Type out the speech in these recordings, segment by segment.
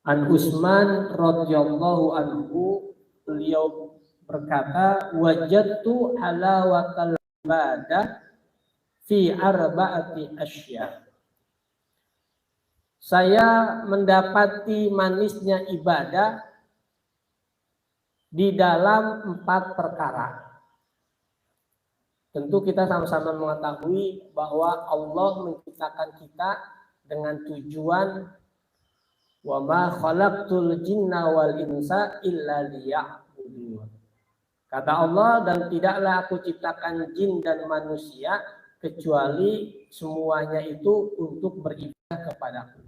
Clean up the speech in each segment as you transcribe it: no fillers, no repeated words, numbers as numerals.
An Utsman radhiyallahu anhu, beliau berkata, wajadtu halawatal ibadah fi arba'ati asya. Saya mendapati manisnya ibadah di dalam 4 perkara. Tentu kita sama-sama mengetahui bahwa Allah menciptakan kita dengan tujuan wa ma khalaqtul jinna wal insa illa liya'budun. Kata Allah, dan tidaklah aku ciptakan jin dan manusia kecuali semuanya itu untuk beribadah kepadaku.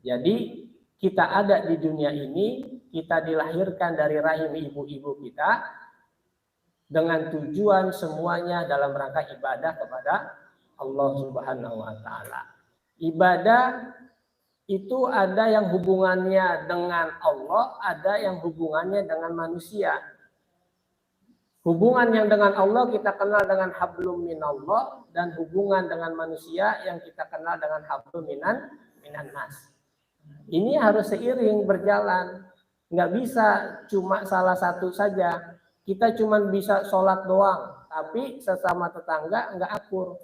Jadi kita ada di dunia ini, kita dilahirkan dari rahim ibu-ibu kita dengan tujuan semuanya dalam rangka ibadah kepada Allah Subhanahu wa taala. Ibadah itu ada yang hubungannya dengan Allah, ada yang hubungannya dengan manusia. Hubungan yang dengan Allah kita kenal dengan hablum minallah, dan hubungan dengan manusia yang kita kenal dengan hablum minan nas. Ini harus seiring berjalan, nggak bisa cuma salah satu saja. Kita cuma bisa sholat doang, tapi sesama tetangga nggak akur.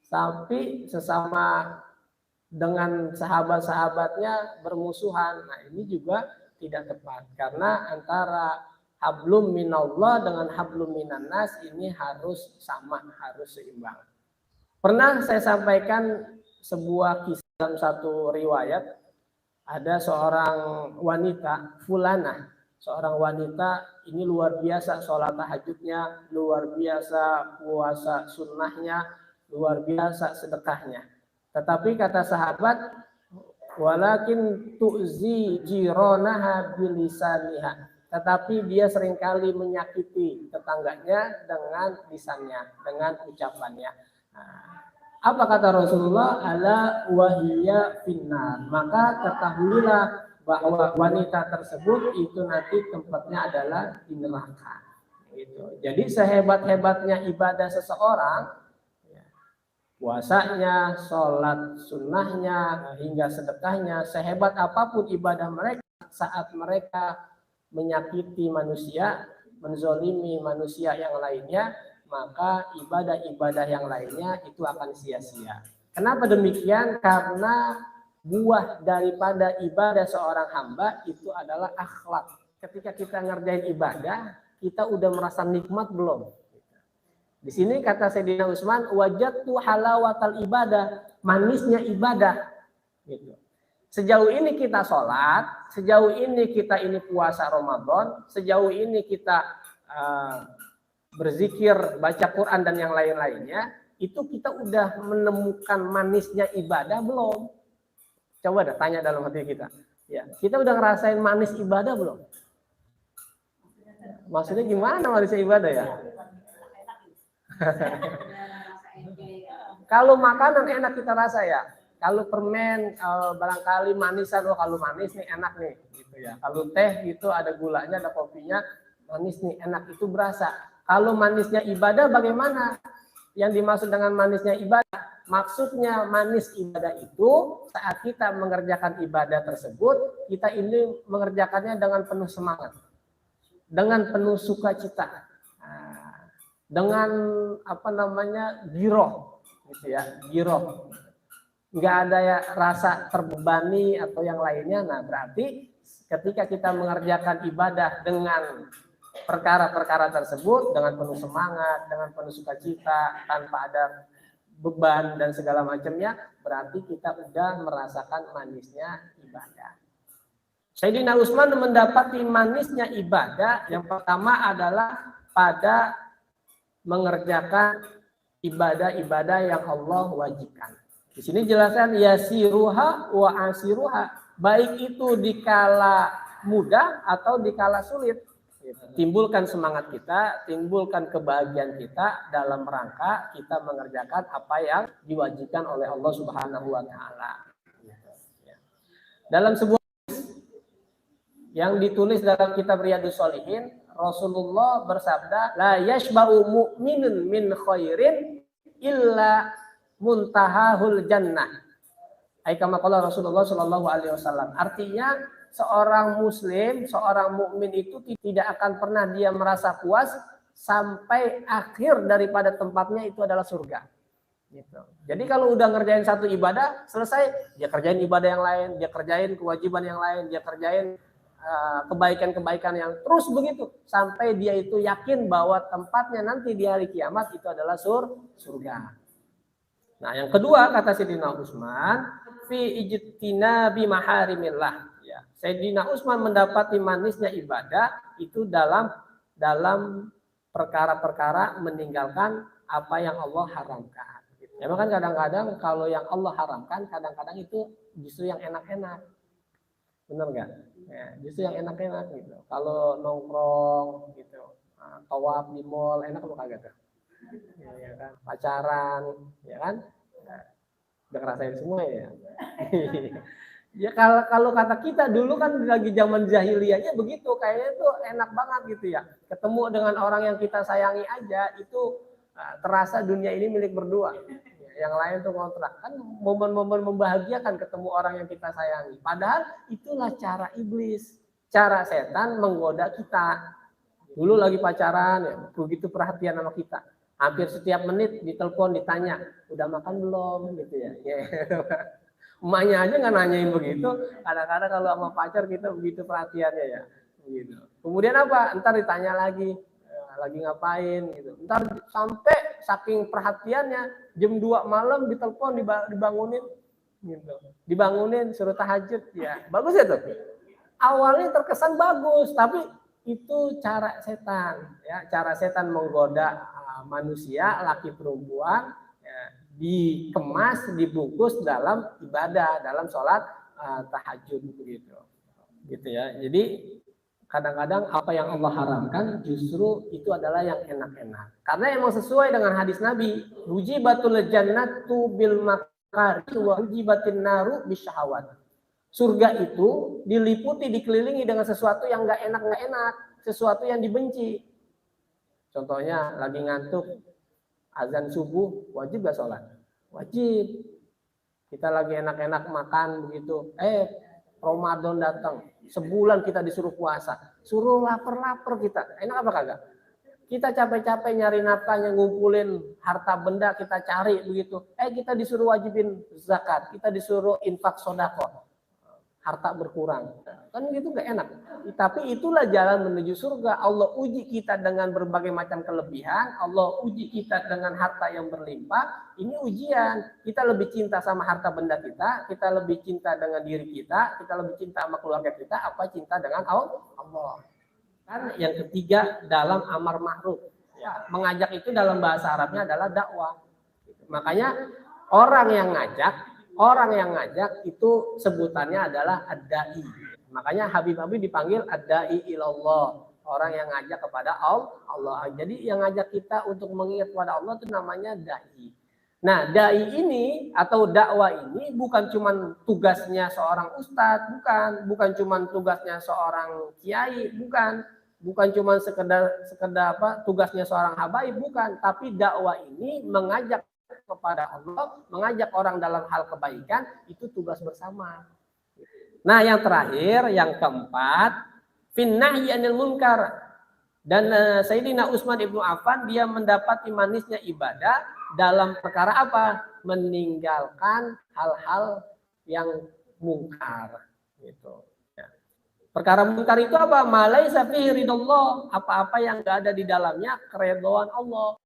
Tapi sesama dengan sahabat-sahabatnya bermusuhan. Nah, ini juga tidak tepat, karena antara hablum minallah dengan hablum minan nas ini harus sama, harus seimbang. Pernah saya sampaikan sebuah kisah dalam satu riwayat. Ada seorang wanita, Fulanah, seorang wanita ini luar biasa sholat tahajudnya, luar biasa puasa sunnahnya, luar biasa sedekahnya. Tetapi kata sahabat, walakin tu'zi jironaha bilisaniha. Tetapi dia seringkali menyakiti tetangganya dengan lisannya, dengan ucapannya. Apa kata Rasulullah? Ala wahiyya finnar. Maka ketahuilah bahwa wanita tersebut itu nanti tempatnya adalah di neraka. Gitu. Jadi sehebat-hebatnya ibadah seseorang, puasanya, sholat sunnahnya, hingga sedekahnya, sehebat apapun ibadah mereka, saat mereka menyakiti manusia, menzolimi manusia yang lainnya, maka ibadah-ibadah yang lainnya itu akan sia-sia. Kenapa demikian? Karena buah daripada ibadah seorang hamba itu adalah akhlak. Ketika kita ngerjain ibadah, kita udah merasa nikmat belum? Di sini kata Sayyidina Utsman, wajadtu halawatal ibadah, manisnya ibadah. Gitu. Sejauh ini kita sholat, sejauh ini kita ini puasa Ramadan, sejauh ini kita berzikir, baca Quran dan yang lain-lainnya, itu kita udah menemukan manisnya ibadah belum? Coba dah tanya dalam hati kita. Ya, kita udah ngerasain manis ibadah belum? Maksudnya gimana manisnya ibadah ya? Kalau makanan enak kita rasa ya. Kalau permen barangkali manisan, kalau manis nih enak nih gitu ya. Kalau teh gitu ada gulanya, ada kopinya, manis nih enak, itu berasa. Kalau manisnya ibadah bagaimana? Yang dimaksud dengan manisnya ibadah, maksudnya manis ibadah itu saat kita mengerjakan ibadah tersebut, kita ini mengerjakannya dengan penuh semangat, dengan penuh sukacita, dengan giroh, gitu ya, giroh. Nggak ada ya rasa terbebani atau yang lainnya. Nah, berarti ketika kita mengerjakan ibadah dengan perkara-perkara tersebut dengan penuh semangat, dengan penuh sukacita, tanpa ada beban dan segala macamnya, berarti kita sudah merasakan manisnya ibadah. Sayyidina Utsman mendapati manisnya ibadah yang pertama adalah pada mengerjakan ibadah-ibadah yang Allah wajibkan. Di sini jelaskan yasiruha wa asiruha, baik itu dikala mudah atau dikala sulit. Timbulkan semangat kita, timbulkan kebahagiaan kita dalam rangka kita mengerjakan apa yang diwajibkan oleh Allah Subhanahu wa taala. Dalam sebuah yang ditulis dalam kitab Riyadhus Shalihin, Rasulullah bersabda, la yashba'u mu'minun min khairin illa muntahahul jannah. Kama qala Rasulullah sallallahu alaihi wasallam. Artinya seorang muslim, seorang mukmin itu tidak akan pernah dia merasa puas sampai akhir daripada tempatnya itu adalah surga. Gitu. Jadi kalau udah ngerjain satu ibadah, selesai, dia kerjain ibadah yang lain, dia kerjain kewajiban yang lain, dia kerjain kebaikan-kebaikan yang terus begitu sampai dia itu yakin bahwa tempatnya nanti di hari kiamat itu adalah surga. Nah, yang kedua kata Sayyidina Utsman, fi ijtinabi maharimillah. Ya, Sayyidina Utsman mendapati manisnya ibadah itu dalam perkara-perkara meninggalkan apa yang Allah haramkan. Ya, kan kadang-kadang kalau yang Allah haramkan kadang-kadang itu justru yang enak-enak. Benar nggak? Ya, justru yang enak-enak gitu. Kalau nongkrong gitu, tawaf di mall enak apa kagak tuh? Ya kan? Pacaran, ya kan? Ya, udah ngerasain semua ya. Ya kalau kata kita dulu kan lagi zaman jahiliyahnya begitu, kayaknya tuh enak banget gitu ya. Ketemu dengan orang yang kita sayangi aja itu terasa dunia ini milik berdua. Yang lain tuh kontrak. Kan momen-momen membahagiakan ketemu orang yang kita sayangi. Padahal itulah cara iblis, cara setan menggoda kita. Dulu lagi pacaran ya, begitu perhatian sama kita. Hampir setiap menit ditelepon ditanya, udah makan belum gitu ya. Emaknya aja nggak nanyain begitu. Kadang-kadang kalau sama pacar kita begitu perhatiannya ya. Gitu. Kemudian apa? Ntar ditanya lagi ngapain gitu. Ntar sampai saking perhatiannya jam 2 malam ditelepon dibangunin gitu. Dibangunin suruh tahajud ya. Bagus ya tuh. Awalnya terkesan bagus, tapi itu cara setan ya, cara setan menggoda manusia laki perempuan ya, dikemas dibungkus dalam ibadah, dalam sholat tahajud begitu. Gitu ya. Jadi kadang-kadang apa yang Allah haramkan justru itu adalah yang enak-enak. Karena emang sesuai dengan hadis Nabi, hujibatul jannatu bil makari wa hujibatin naru bisyahawat. Surga itu diliputi, dikelilingi dengan sesuatu yang enggak enak, sesuatu yang dibenci. Contohnya lagi ngantuk, azan subuh, wajib gak sholat? Wajib. Kita lagi enak-enak makan begitu, Ramadan datang, sebulan kita disuruh puasa, suruh lapar-lapar kita, enak apa kagak? Kita capek-capek nyari nafkahnya, ngumpulin harta benda kita cari begitu, kita disuruh wajibin zakat, kita disuruh infak sedekah, harta berkurang, kan gitu gak enak. Tapi itulah jalan menuju surga. Allah uji kita dengan berbagai macam kelebihan, Allah uji kita dengan harta yang berlimpah. Ini ujian. Kita lebih cinta sama harta benda kita lebih cinta dengan diri kita lebih cinta sama keluarga kita, apa cinta dengan Allah. Kan yang ketiga dalam amar ma'ruf. Ya, mengajak itu dalam bahasa Arabnya adalah dakwah. Makanya orang yang ngajak itu sebutannya adalah ad-da'i. Makanya Habib dipanggil ad-da'i ilallah, orang yang ngajak kepada Allah. Jadi yang ngajak kita untuk mengingat kepada Allah itu namanya da'i. Nah, da'i ini atau dakwah ini bukan cuma tugasnya seorang ustadz, bukan cuma tugasnya seorang kiai, bukan cuma sekedar tugasnya seorang habaib, bukan, tapi dakwah ini mengajak kepada Allah, mengajak orang dalam hal kebaikan, itu tugas bersama. Nah, yang terakhir, yang keempat, finnahyi anil munkar. Dan Sayyidina Utsman ibnu Affan dia mendapati manisnya ibadah dalam perkara apa? Meninggalkan hal-hal yang mungkar. Gitu. Ya. Perkara mungkar itu apa? Malaisa fihi ridallah, apa-apa yang enggak ada di dalamnya keridhaan Allah.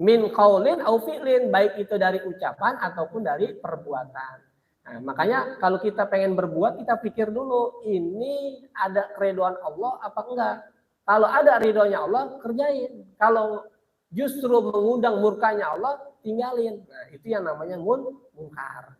Min qaulin au fi'lin, baik itu dari ucapan ataupun dari perbuatan. Nah, makanya kalau kita pengen berbuat, kita pikir dulu, ini ada keridhaan Allah apa enggak? Kalau ada ridhonya Allah, kerjain. Kalau justru mengundang murkanya Allah, tinggalin. Nah, itu yang namanya mungkar.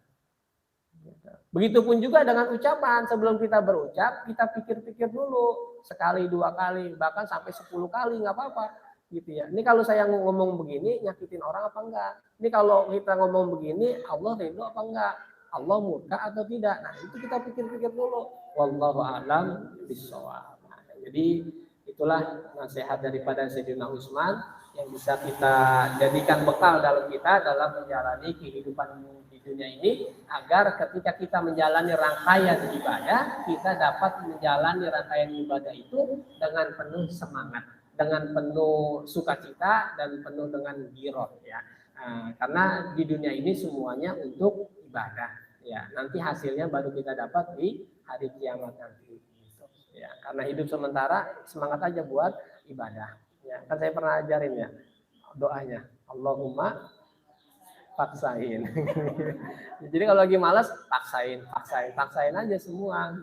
Begitupun juga dengan ucapan. Sebelum kita berucap, kita pikir-pikir dulu. Sekali, 2 kali, bahkan sampai 10 kali, nggak apa-apa. Gitu ya. Ini kalau saya ngomong begini, nyakitin orang apa enggak? Ini kalau kita ngomong begini, Allah ridho apa enggak? Allah murka atau tidak? Nah, itu kita pikir-pikir dulu. Wallahu a'lam bishawab. Nah, jadi itulah nasihat daripada Sayyidina Utsman yang bisa kita jadikan bekal dalam kita dalam menjalani kehidupan dunia ini, agar ketika kita menjalani rangkaian ibadah, kita dapat menjalani rangkaian ibadah itu dengan penuh semangat, dengan penuh sukacita dan penuh dengan giroh ya. Karena di dunia ini semuanya untuk ibadah ya. Nanti hasilnya baru kita dapat di hari kiamat nanti. Ya, karena hidup sementara semangat aja buat ibadah. Ya, kan saya pernah ajarin ya doanya. Allahumma paksain. Jadi kalau lagi malas paksain aja semua.